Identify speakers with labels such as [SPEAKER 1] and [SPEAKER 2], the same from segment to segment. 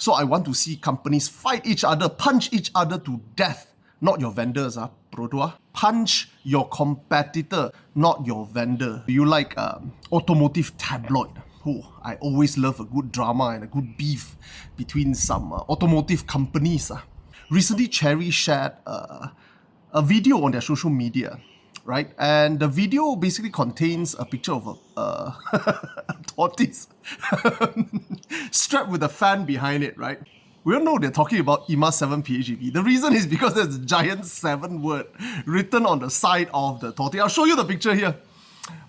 [SPEAKER 1] So I want to see companies fight each other, punch each other to death. Not your vendors, Proton. Punch your competitor, not your vendor. Do you like automotive tabloid? Oh, I always love a good drama and a good beef between some automotive companies. Recently, Chery shared a video on their social media, right? And the video basically contains a picture of a tortoise strapped with a fan behind it, right? We all know they're talking about EMA 7 PHEV. The reason is because there's a giant 7 word written on the side of the tortoise. I'll show you the picture here.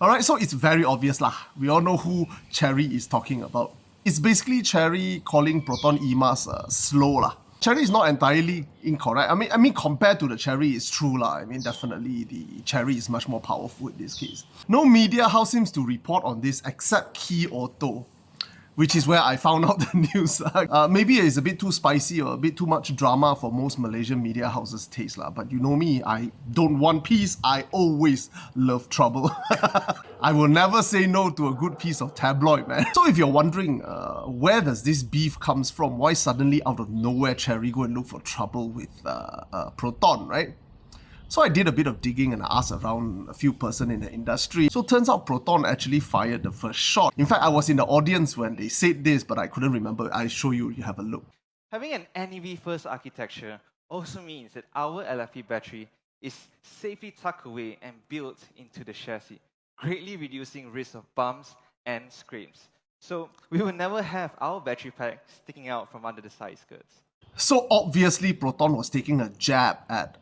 [SPEAKER 1] Alright, so it's very obvious lah. We all know who Chery is talking about. It's basically Chery calling Proton EMAs slow lah. Chery is not entirely incorrect. I mean, compared to the Chery, it's true lah. I mean, definitely the Chery is much more powerful in this case. No media house seems to report on this except Key Auto, which is where I found out the news. Maybe it's a bit too spicy or a bit too much drama for most Malaysian media houses' taste lah. But you know me, I don't want peace. I always love trouble. I will never say no to a good piece of tabloid, man. So if you're wondering where does this beef comes from, why suddenly out of nowhere Chery go and look for trouble with Proton, right? So I did a bit of digging and asked around a few person in the industry. So turns out Proton actually fired the first shot. In fact, I was in the audience when they said this, but I couldn't remember. I'll show you, you have a look.
[SPEAKER 2] Having an NEV first architecture also means that our LFP battery is safely tucked away and built into the chassis, greatly reducing risk of bumps and scrapes. So we will never have our battery pack sticking out from under the side skirts.
[SPEAKER 1] So obviously Proton was taking a jab at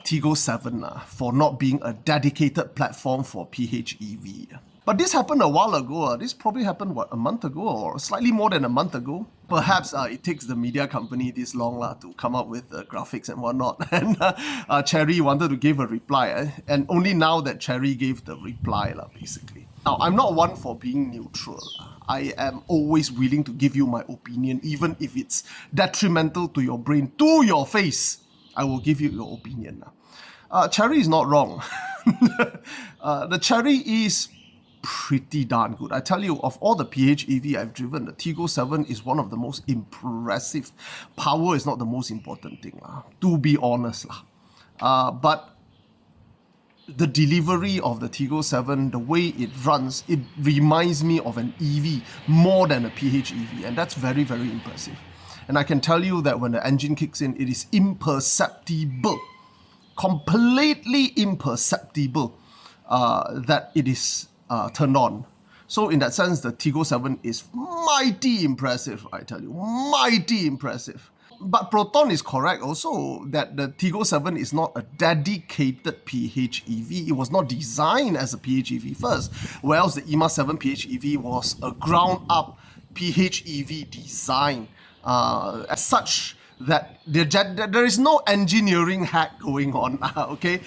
[SPEAKER 1] Tiggo 7 for not being a dedicated platform for PHEV. But this happened a while ago. This probably happened, what, a month ago or slightly more than a month ago? Perhaps it takes the media company this long to come up with the graphics and whatnot. And Chery wanted to give a reply. And only now that Chery gave the reply, basically. Now, I'm not one for being neutral. I am always willing to give you my opinion, even if it's detrimental to your brain, to your face. I will give you your opinion. Chery is not wrong. The Chery is pretty darn good. I tell you, of all the PHEV I've driven, the Tiggo 7 is one of the most impressive. Power is not the most important thing, to be honest. But the delivery of the Tiggo 7, the way it runs, it reminds me of an EV more than a PHEV, and that's very, very impressive. And I can tell you that when the engine kicks in, it is imperceptible, completely imperceptible that it is turned on. So in that sense, the Tiggo 7 is mighty impressive, I tell you, mighty impressive. But Proton is correct also that the Tiggo 7 is not a dedicated PHEV. It was not designed as a PHEV first, whereas the EMA 7 PHEV was a ground-up PHEV design. As such, that there is no engineering hack going on, okay?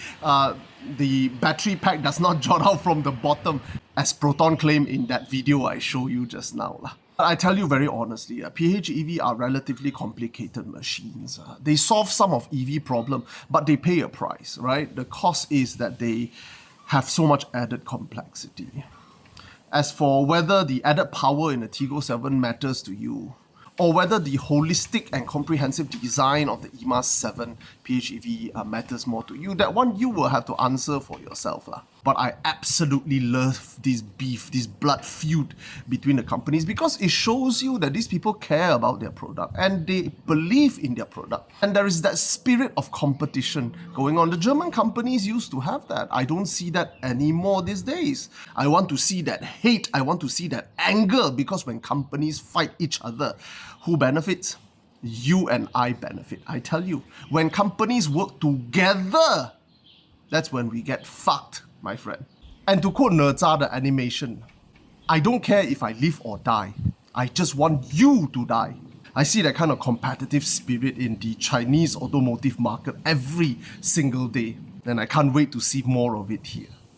[SPEAKER 1] The battery pack does not jut out from the bottom, as Proton claimed in that video I show you just now. I tell you very honestly, PHEV are relatively complicated machines. They solve some of EV problem, but they pay a price, right? The cost is that they have so much added complexity. As for whether the added power in the Tiggo 7 matters to you, or whether the holistic and comprehensive design of the EMA 7 PHEV matters more to you, that one you will have to answer for yourself. But I absolutely love this beef, this blood feud between the companies, because it shows you that these people care about their product and they believe in their product. And there is that spirit of competition going on. The German companies used to have that. I don't see that anymore these days. I want to see that hate. I want to see that anger, because when companies fight each other, who benefits? You and I benefit. I tell you, when companies work together, that's when we get fucked, my friend. And to quote Nerza, the animation, I don't care if I live or die. I just want you to die. I see that kind of competitive spirit in the Chinese automotive market every single day. And I can't wait to see more of it here.